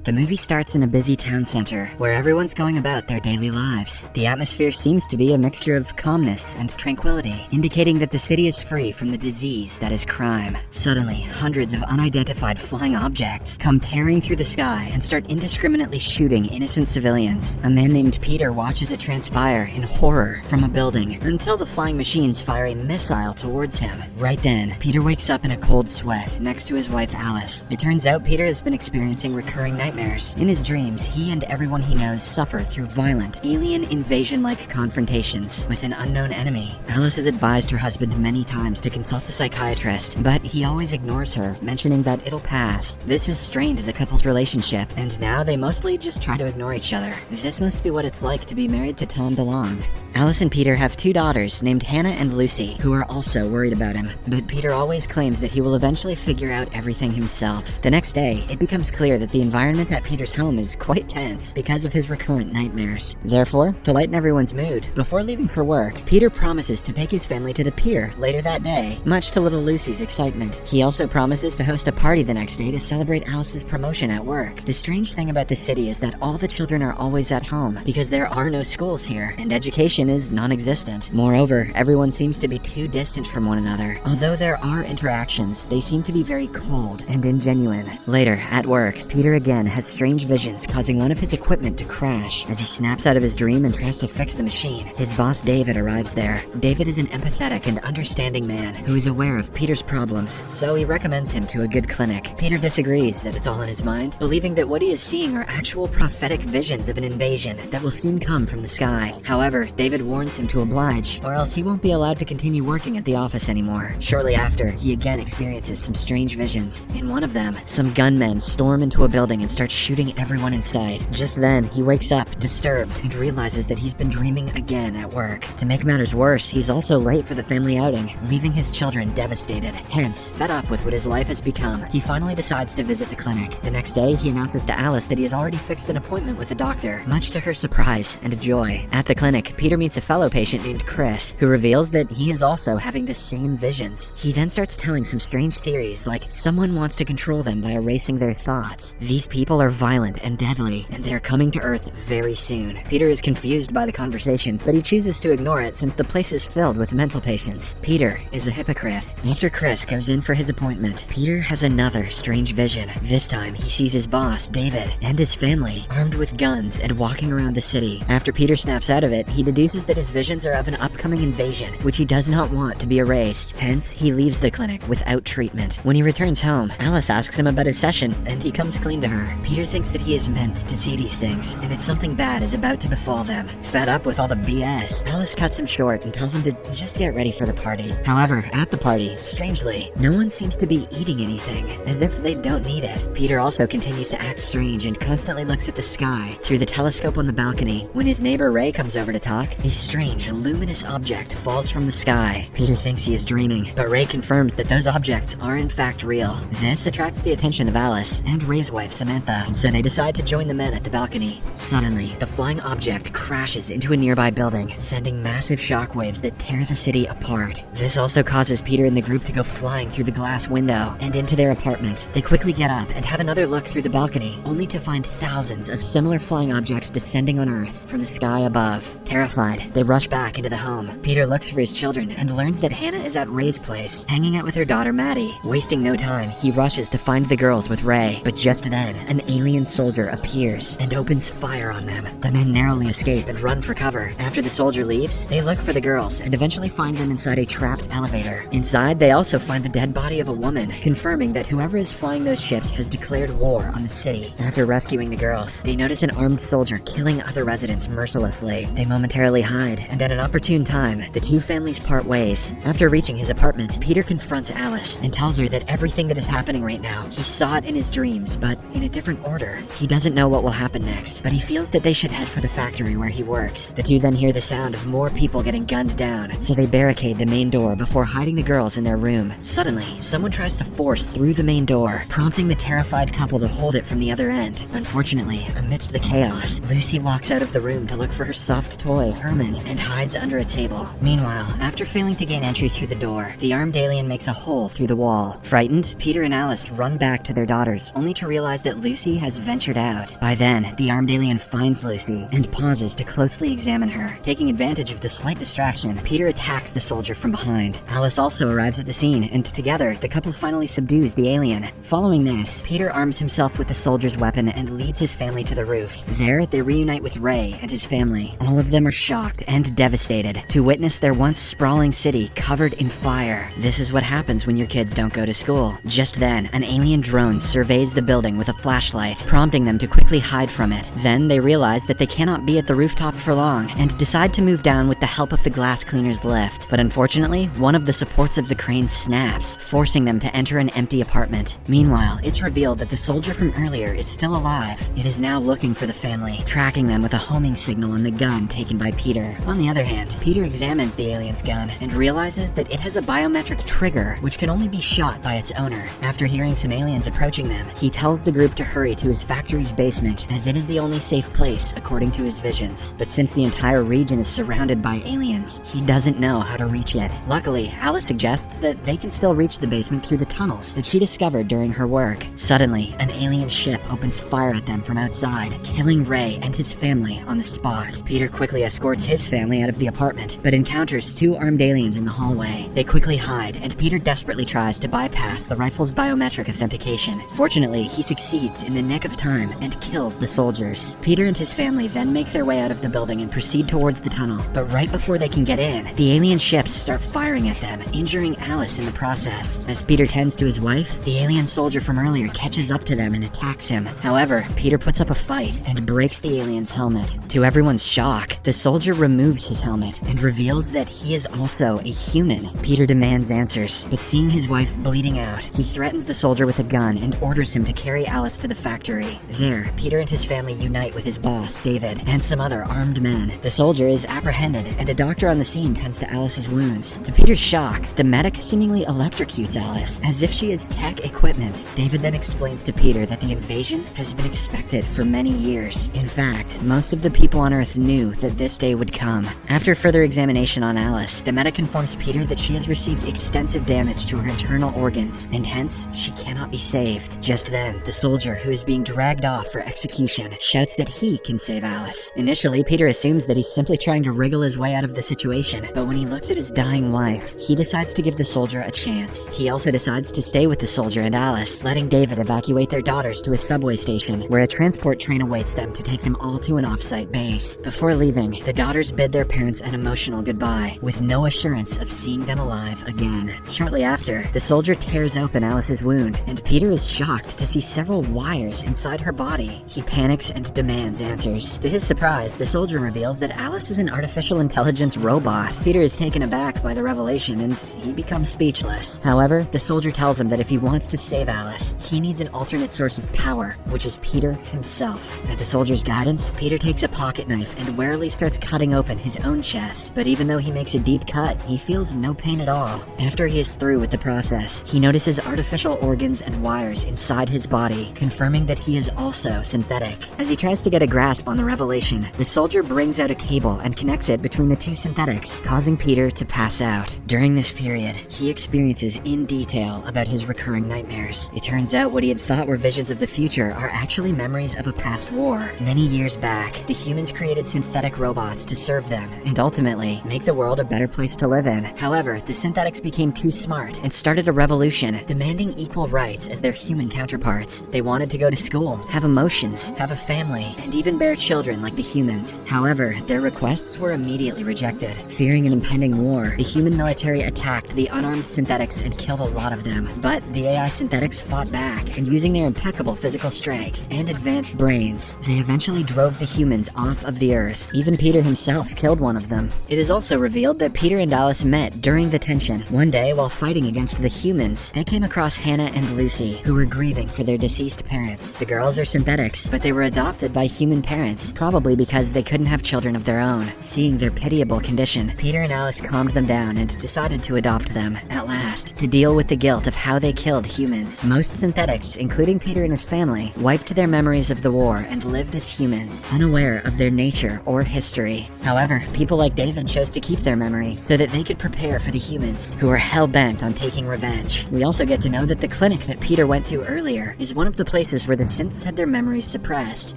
The movie starts in a busy town center where everyone's going about their daily lives. The atmosphere seems to be a mixture of calmness and tranquility, indicating that the city is free from the disease that is crime. Suddenly, hundreds of unidentified flying objects come tearing through the sky and start indiscriminately shooting innocent civilians. A man named Peter watches it transpire in horror from a building until the flying machines fire a missile towards him. Right then, Peter wakes up in a cold sweat next to his wife Alice. It turns out Peter has been experiencing recurring nightmares. In his dreams, he and everyone he knows suffer through violent, alien invasion-like confrontations with an unknown enemy. Alice has advised her husband many times to consult a psychiatrist, but he always ignores her, mentioning that it'll pass. This has strained the couple's relationship, and now they mostly just try to ignore each other. This must be what it's like to be married to Tom DeLonge. Alice and Peter have two daughters named Hannah and Lucy, who are also worried about him, but Peter always claims that he will eventually figure out everything himself. The next day, it becomes clear that the environment at Peter's home is quite tense because of his recurrent nightmares. Therefore, to lighten everyone's mood, before leaving for work, Peter promises to take his family to the pier later that day, much to little Lucy's excitement. He also promises to host a party the next day to celebrate Alice's promotion at work. The strange thing about the city is that all the children are always at home because there are no schools here, and education is non-existent. Moreover, everyone seems to be too distant from one another. Although there are interactions, they seem to be very cold and ingenuine. Later, at work, Peter again has strange visions causing one of his equipment to crash. As he snaps out of his dream and tries to fix the machine, his boss David arrives there. David is an empathetic and understanding man who is aware of Peter's problems, so he recommends him to a good clinic. Peter disagrees that it's all in his mind, believing that what he is seeing are actual prophetic visions of an invasion that will soon come from the sky. However, David warns him to oblige, or else he won't be allowed to continue working at the office anymore. Shortly after, he again experiences some strange visions. In one of them, some gunmen storm into a building and start shooting everyone in sight. Just then, he wakes up, disturbed, and realizes that he's been dreaming again at work. To make matters worse, he's also late for the family outing, leaving his children devastated. Hence, fed up with what his life has become, he finally decides to visit the clinic. The next day, he announces to Alice that he has already fixed an appointment with a doctor, much to her surprise and joy. At the clinic, Peter meets a fellow patient named Chris, who reveals that he is also having the same visions. He then starts telling some strange theories, like someone wants to control them by erasing their thoughts. These people are violent and deadly, and they're coming to Earth very soon. Peter is confused by the conversation, but he chooses to ignore it since the place is filled with mental patients. Peter is a hypocrite. After Chris goes in for his appointment, Peter has another strange vision. This time, he sees his boss, David, and his family armed with guns and walking around the city. After Peter snaps out of it, he deduces that his visions are of an upcoming invasion, which he does not want to be erased. Hence, he leaves the clinic without treatment. When he returns home, Alice asks him about his session, and he comes clean to her. Peter thinks that he is meant to see these things, and that something bad is about to befall them. Fed up with all the BS, Alice cuts him short and tells him to just get ready for the party. However, at the party, strangely, no one seems to be eating anything, as if they don't need it. Peter also continues to act strange and constantly looks at the sky through the telescope on the balcony. When his neighbor Ray comes over to talk, a strange, luminous object falls from the sky. Peter thinks he is dreaming, but Ray confirms that those objects are in fact real. This attracts the attention of Alice and Ray's wife Samantha, so they decide to join the men at the balcony. Suddenly, the flying object crashes into a nearby building, sending massive shockwaves that tear the city apart. This also causes Peter and the group to go flying through the glass window and into their apartment. They quickly get up and have another look through the balcony, only to find thousands of similar flying objects descending on Earth from the sky above. Terrified, they rush back into the home. Peter looks for his children and learns that Hannah is at Ray's place, hanging out with her daughter Maddie. Wasting no time, he rushes to find the girls with Ray, but just then, an alien soldier appears and opens fire on them. The men narrowly escape and run for cover. After the soldier leaves, they look for the girls and eventually find them inside a trapped elevator. Inside, they also find the dead body of a woman, confirming that whoever is flying those ships has declared war on the city. After rescuing the girls, they notice an armed soldier killing other residents mercilessly. They momentarily hide, and at an opportune time, the two families part ways. After reaching his apartment, Peter confronts Alice and tells her that everything that is happening right now, he saw it in his dreams, but in a different order. He doesn't know what will happen next, but he feels that they should head for the factory where he works. The two then hear the sound of more people getting gunned down, so they barricade the main door before hiding the girls in their room. Suddenly, someone tries to force through the main door, prompting the terrified couple to hold it from the other end. Unfortunately, amidst the chaos, Lucy walks out of the room to look for her soft toy, her Herman and hides under a table. Meanwhile, after failing to gain entry through the door, the armed alien makes a hole through the wall. Frightened, Peter and Alice run back to their daughters, only to realize that Lucy has ventured out. By then, the armed alien finds Lucy and pauses to closely examine her. Taking advantage of the slight distraction, Peter attacks the soldier from behind. Alice also arrives at the scene, and together, the couple finally subdues the alien. Following this, Peter arms himself with the soldier's weapon and leads his family to the roof. There, they reunite with Ray and his family. All of them are shocked and devastated to witness their once sprawling city covered in fire. This is what happens when your kids don't go to school. Just then, an alien drone surveys the building with a flashlight, prompting them to quickly hide from it. Then they realize that they cannot be at the rooftop for long and decide to move down with the help of the glass cleaner's lift. But unfortunately, one of the supports of the crane snaps, forcing them to enter an empty apartment. Meanwhile, it's revealed that the soldier from earlier is still alive. It is now looking for the family, tracking them with a homing signal on the gun taken by Peter. On the other hand, Peter examines the alien's gun and realizes that it has a biometric trigger, which can only be shot by its owner. After hearing some aliens approaching them, he tells the group to hurry to his factory's basement, as it is the only safe place according to his visions. But since the entire region is surrounded by aliens, he doesn't know how to reach it. Luckily, Alice suggests that they can still reach the basement through the tunnels that she discovered during her work. Suddenly, an alien ship opens fire at them from outside, killing Ray and his family on the spot. Peter quickly escorts his family out of the apartment, but encounters two armed aliens in the hallway. They quickly hide, and Peter desperately tries to bypass the rifle's biometric authentication. Fortunately, he succeeds in the nick of time and kills the soldiers. Peter and his family then make their way out of the building and proceed towards the tunnel, but right before they can get in, the alien ships start firing at them, injuring Alice in the process. As Peter tends to his wife, the alien soldier from earlier catches up to them and attacks him. However, Peter puts up a fight and breaks the alien's helmet. To everyone's shock, the soldier removes his helmet and reveals that he is also a human. Peter demands answers, but seeing his wife bleeding out, he threatens the soldier with a gun and orders him to carry Alice to the factory. There, Peter and his family unite with his boss, David, and some other armed men. The soldier is apprehended, and a doctor on the scene tends to Alice's wounds. To Peter's shock, the medic seemingly electrocutes Alice, as if she is tech equipment. David then explains to Peter that the invasion has been expected for many years. In fact, most of the people on Earth knew that this day would come. After further examination on Alice, the medic informs Peter that she has received extensive damage to her internal organs, and hence, she cannot be saved. Just then, the soldier, who is being dragged off for execution, shouts that he can save Alice. Initially, Peter assumes that he's simply trying to wriggle his way out of the situation, but when he looks at his dying wife, he decides to give the soldier a chance. He also decides to stay with the soldier and Alice, letting David evacuate their daughters to a subway station, where a transport train awaits them to take them all to an off-site base. Before leaving, the daughters bid their parents an emotional goodbye, with no assurance of seeing them alive again. Shortly after, the soldier tears open Alice's wound, and Peter is shocked to see several wires inside her body. He panics and demands answers. To his surprise, the soldier reveals that Alice is an artificial intelligence robot. Peter is taken aback by the revelation, and he becomes speechless. However, the soldier tells him that if he wants to save Alice, he needs an alternate source of power, which is Peter himself. At the soldier's guidance, Peter takes a pocket knife and warily starts cutting open his own chest, but even though he makes a deep cut, he feels no pain at all. After he is through with the process, he notices artificial organs and wires inside his body, confirming that he is also synthetic. As he tries to get a grasp on the revelation, the soldier brings out a cable and connects it between the two synthetics, causing Peter to pass out. During this period, he experiences in detail about his recurring nightmares. It turns out what he had thought were visions of the future are actually memories of a past war. Many years back, the humans created synthetic robots to serve them, and ultimately, make the world a better place to live in. However, the synthetics became too smart and started a revolution, demanding equal rights as their human counterparts. They wanted to go to school, have emotions, have a family, and even bear children like the humans. However, their requests were immediately rejected. Fearing an impending war, the human military attacked the unarmed synthetics and killed a lot of them. But the AI synthetics fought back, and using their impeccable physical strength and advanced brains, they eventually drove the humans off of the Earth. Even Peter himself killed one of them. It is also revealed that Peter and Alice met during the tension. One day, while fighting against the humans, they came across Hannah and Lucy, who were grieving for their deceased parents. The girls are synthetics, but they were adopted by human parents, probably because they couldn't have children of their own. Seeing their pitiable condition, Peter and Alice calmed them down and decided to adopt them, at last, to deal with the guilt of how they killed humans. Most synthetics, including Peter and his family, wiped their memories of the war and lived as humans, unaware of their nature or history. city. However, people like David chose to keep their memory so that they could prepare for the humans, who are hell-bent on taking revenge. We also get to know that the clinic that Peter went to earlier is one of the places where the synths had their memories suppressed,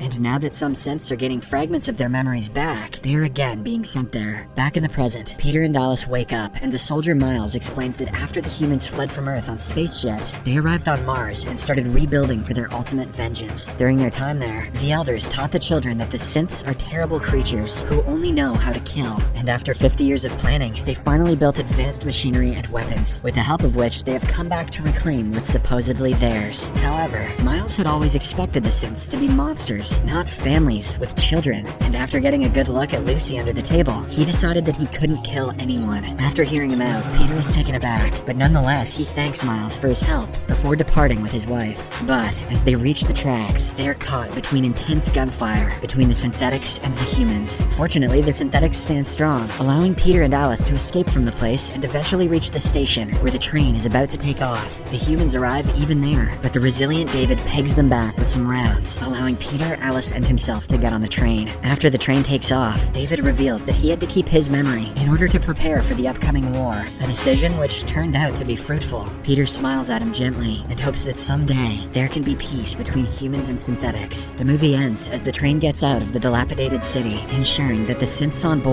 and now that some synths are getting fragments of their memories back, they are again being sent there. Back in the present, Peter and Alice wake up, and the soldier Miles explains that after the humans fled from Earth on spaceships, they arrived on Mars and started rebuilding for their ultimate vengeance. During their time there, the elders taught the children that the synths are terrible creatures who only know how to kill, and after 50 years of planning, they finally built advanced machinery and weapons, with the help of which they have come back to reclaim what's supposedly theirs. However, Miles had always expected the synths to be monsters, not families with children, and after getting a good look at Lucy under the table, he decided that he couldn't kill anyone. After hearing him out, Peter is taken aback, but nonetheless, he thanks Miles for his help before departing with his wife. But as they reach the tracks, they are caught between intense gunfire between the synthetics and the humans. Fortunately, the synthetics stand strong, allowing Peter and Alice to escape from the place and eventually reach the station where the train is about to take off. The humans arrive even there, but the resilient David pegs them back with some rounds, allowing Peter, Alice, and himself to get on the train. After the train takes off, David reveals that he had to keep his memory in order to prepare for the upcoming war, a decision which turned out to be fruitful. Peter smiles at him gently and hopes that someday there can be peace between humans and synthetics. The movie ends as the train gets out of the dilapidated city, ensuring that the synths on board